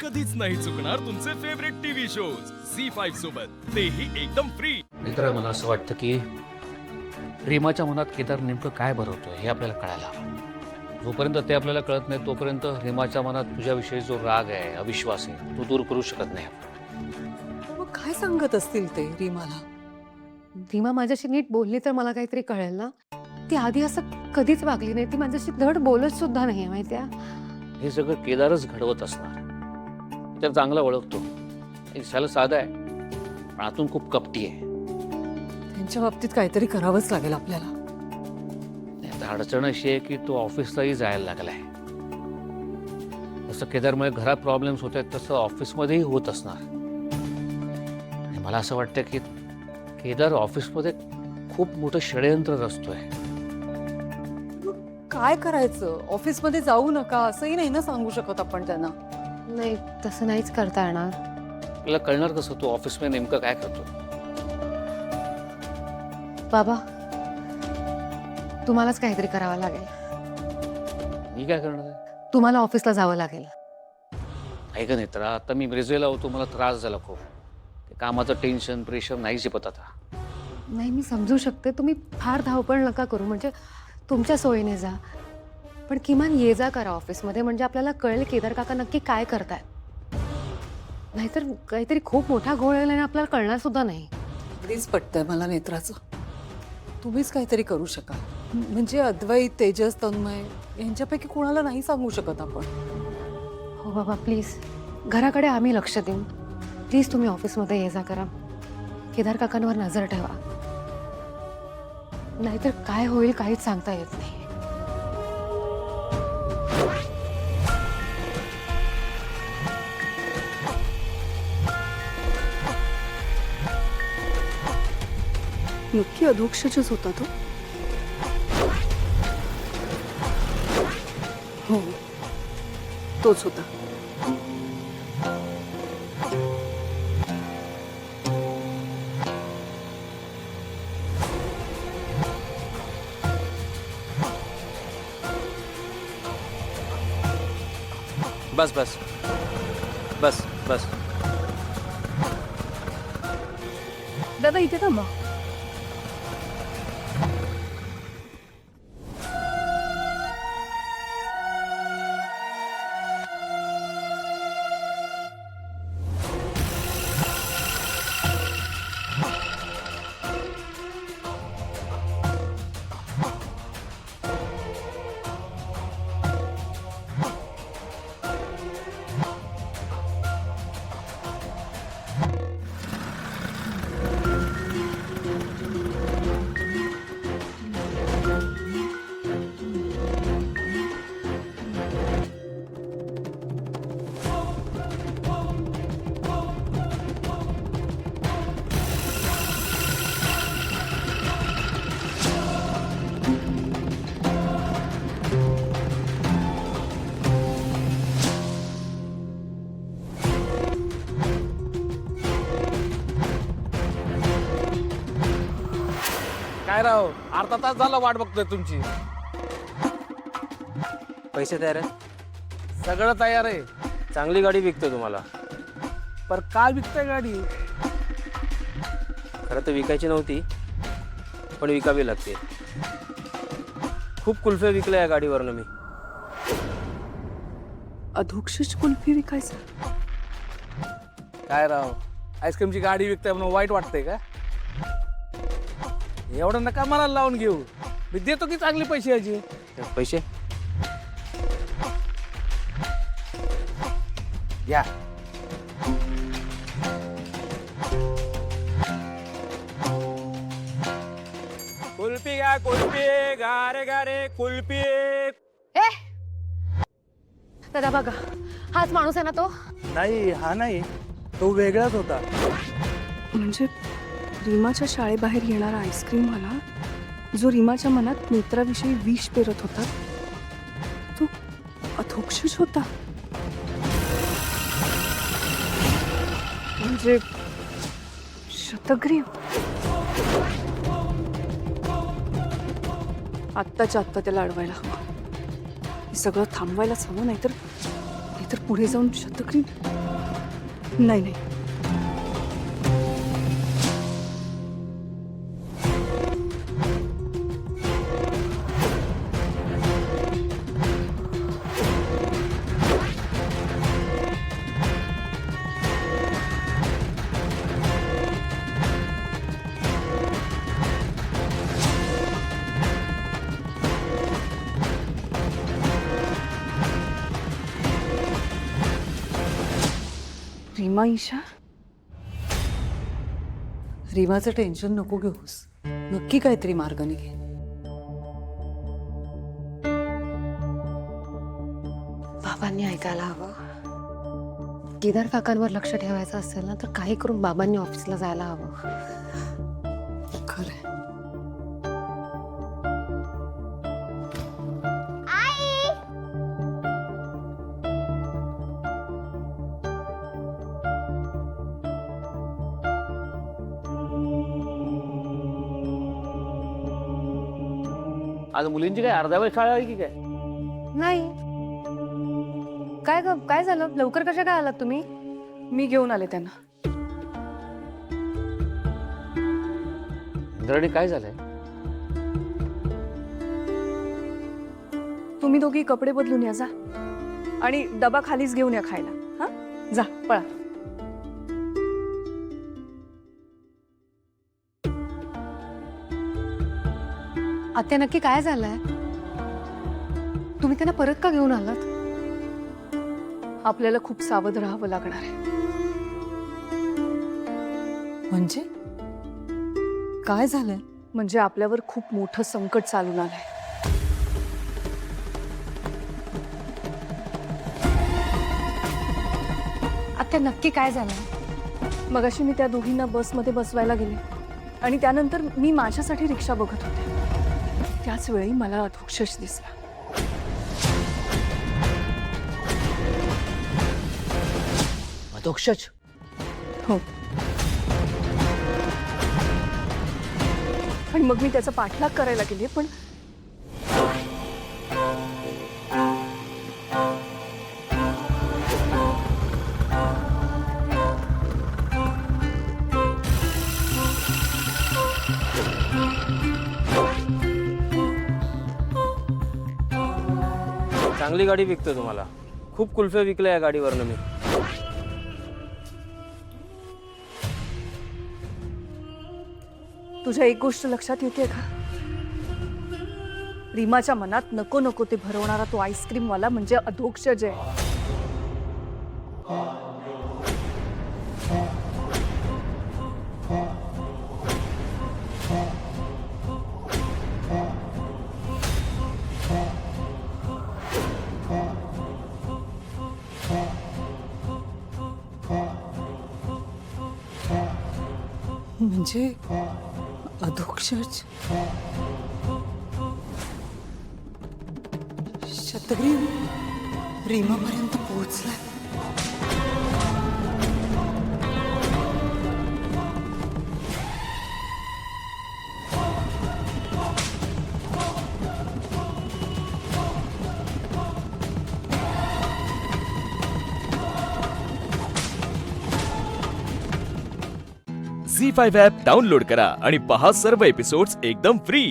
कधीच नाही चुकणार तुमचे फेवरेट टीव्ही शोज झी5 सोबत, तेही एकदम फ्री. मित्र, मला असं वाटतं की रीमाच्या मनात केदार नेमकं काय भरवतोय हे आपल्याला कळायला हवं. जोपर्यंत ते आपल्याला कळत नाही तोपर्यंत रीमाच्या मनात तुझ्याविषयी जो राग आहे, अविश्वास आहे, तो दूर करू शकत नाही आपण. मग काय सांगत असतील ते रीमाला? रीमा माझ्याशी नीट बोलली तर मला काहीतरी कळेल ना. ती आधी असं कधीच वागली नाही. ती माझ्याशी धड बोलत सुद्धा नाही माहितीये. हे सगळं केदारच घडवत असणार. त्याला चांगला ओळखतो. दिसायला साधा आहे पण आतून खूप कपटी आहे. त्यांच्या बाबतीत काहीतरी करावंच लागेल आपल्याला. आता अडचण अशी आहे की तो ऑफिसलाही जायला लागलाय. जसं केदारमुळे घरात प्रॉब्लेम्स होत आहेत तसं ऑफिसमध्येही होत असणार. आणि मला असं वाटतं की केदार ऑफिसमध्ये खूप मोठं षडयंत्र रचतोय. काय करायचं? ऑफिसमध्ये जाऊ नका असंही नाही ना सांगू शकत आपण त्यांना. नाही, तसं नाहीच करता येणार. आपल्याला कळणार कसं तो ऑफिसमध्ये नेमकं काय करतो? बाबा, तुम्हालाच काहीतरी करावं लागेल. मी काय करणार आहे? तुम्हाला ऑफिसला जावं लागेल. ऐक नाही तर आता मी ब्रेझवेला होतो, मला त्रास झाला खूप. ते कामाचं टेन्शन, प्रेशर नाही झेपत आता. नाही, मी समजू शकते. तुम्ही फार धावपळ नका करू. म्हणजे तुमच्या सोयीने जा, पण किमान ये जा करा ऑफिसमध्ये. म्हणजे आपल्याला कळेल केदार काका नक्की काय करतायत. नाहीतर काहीतरी खूप मोठा घोळ येईल आणि आपल्याला कळणार सुद्धा नाही. अगदीच पटतंय मला नेत्राचं. तुम्हीच काहीतरी करू शकाल. म्हणजे अद्वैत, तेजस, तन्मय यांच्यापैकी कोणाला नाही सांगू शकत आपण. हो बाबा, प्लीज. घराकडे आम्ही लक्ष देऊ. प्लीज तुम्ही ऑफिसमध्ये ये जा करा. केदार काकांवर नजर ठेवा. नाहीतर काय होईल काहीच सांगता येत नाही. नक्की अधोक्षजच होता तो. हो, तोच होता. बस बस बस बस. दादा इथे थांबा. काय राव, अर्धा तास झाला वाट बघतोय तुमची. पैसे तयार आहेत? सगळं तयार आहे. चांगली गाडी विकतोय तुम्हाला. पर काय विकताय गाडी? खरं तर विकायची नव्हती पण विकावी लागते. खूप कुल्फे विकल्या या गाडीवरनं मी. अधोक्षज कुल्फी विकायचं? काय राव, आईस्क्रीमची गाडी विकताय म्हणून वाईट वाटतंय का? एवढं नका मला लावून घेऊ. मी देतो की चांगले पैसे याची. पैसे घ्या. कुल्फी घ्या, कुल्फी. गारे गारे कुल्फी. ए दादा, बघा, हाच माणूस आहे ना तो? नाही, हा नाही, तो वेगळाच होता. म्हणजे रीमाच्या शाळेबाहेर येणारा आईस्क्रीमवाला, जो रीमाच्या मनात नेत्राविषयी विष पेरत होता, तो अधोक्षज होता. म्हणजे शतग्रीव. आत्ताच्या आत्ता त्याला अडवायला हवं. हे सगळं थांबवायलाच हवं, नाहीतर नाहीतर पुढे जाऊन शतग्रीव. नाही नाही, रीमा ईशा. रीमाचं टेन्शन नको घेऊस, नक्की काहीतरी मार्ग निघेल. बाबांनी ऐकायला हवं. केदार काकांवर लक्ष ठेवायचं असेल ना तर काही करून बाबांनी ऑफिसला जायला हवं. खरंय. आज मुलींची काय अर्ध्या वेळ शाळा आहे की काय? नाही. काय झालं? लवकर कशा काय आलात तुम्ही? मी घेऊन आले त्यांना. इंद्राणी काय झालंय? तुम्ही दोघी कपडे बदलून या जा आणि डबा खालीच घेऊन या खायला. हा, जा पळा. आत्या नक्की काय झालंय? तुम्ही त्यांना परत का घेऊन आलात? आपल्याला खूप सावध राहावं लागणार आहे. म्हणजे काय झालंय? म्हणजे आपल्यावर खूप मोठं संकट चालून आलंय. आत्या नक्की काय झालंय? मगाशी मी त्या दोघींना बसमध्ये बसवायला गेले आणि त्यानंतर मी माझ्यासाठी रिक्षा बघत होते. त्याच वेळी मला अधोक्षज दिसला. अधोक्षज? हो. आणि मग मी त्याचा पाठलाग करायला गेले, पण चांगली गाडी विकतो तुम्हाला. खूप कुल्फे विकल्या या गाडीवरनं मी. तुझ्या एक गोष्ट लक्षात येते का? रीमाच्या मनात नको नको ते भरवणारा तो आईस्क्रीमवाला म्हणजे अधोक्षज आहे. म्हणजे अधोक्षज शतग्रीव रीमापर्यंत पोहोचलाय. झी5 ॲप डाउनलोड करा आणि पहा सर्व एपिसोड्स एकदम फ्री.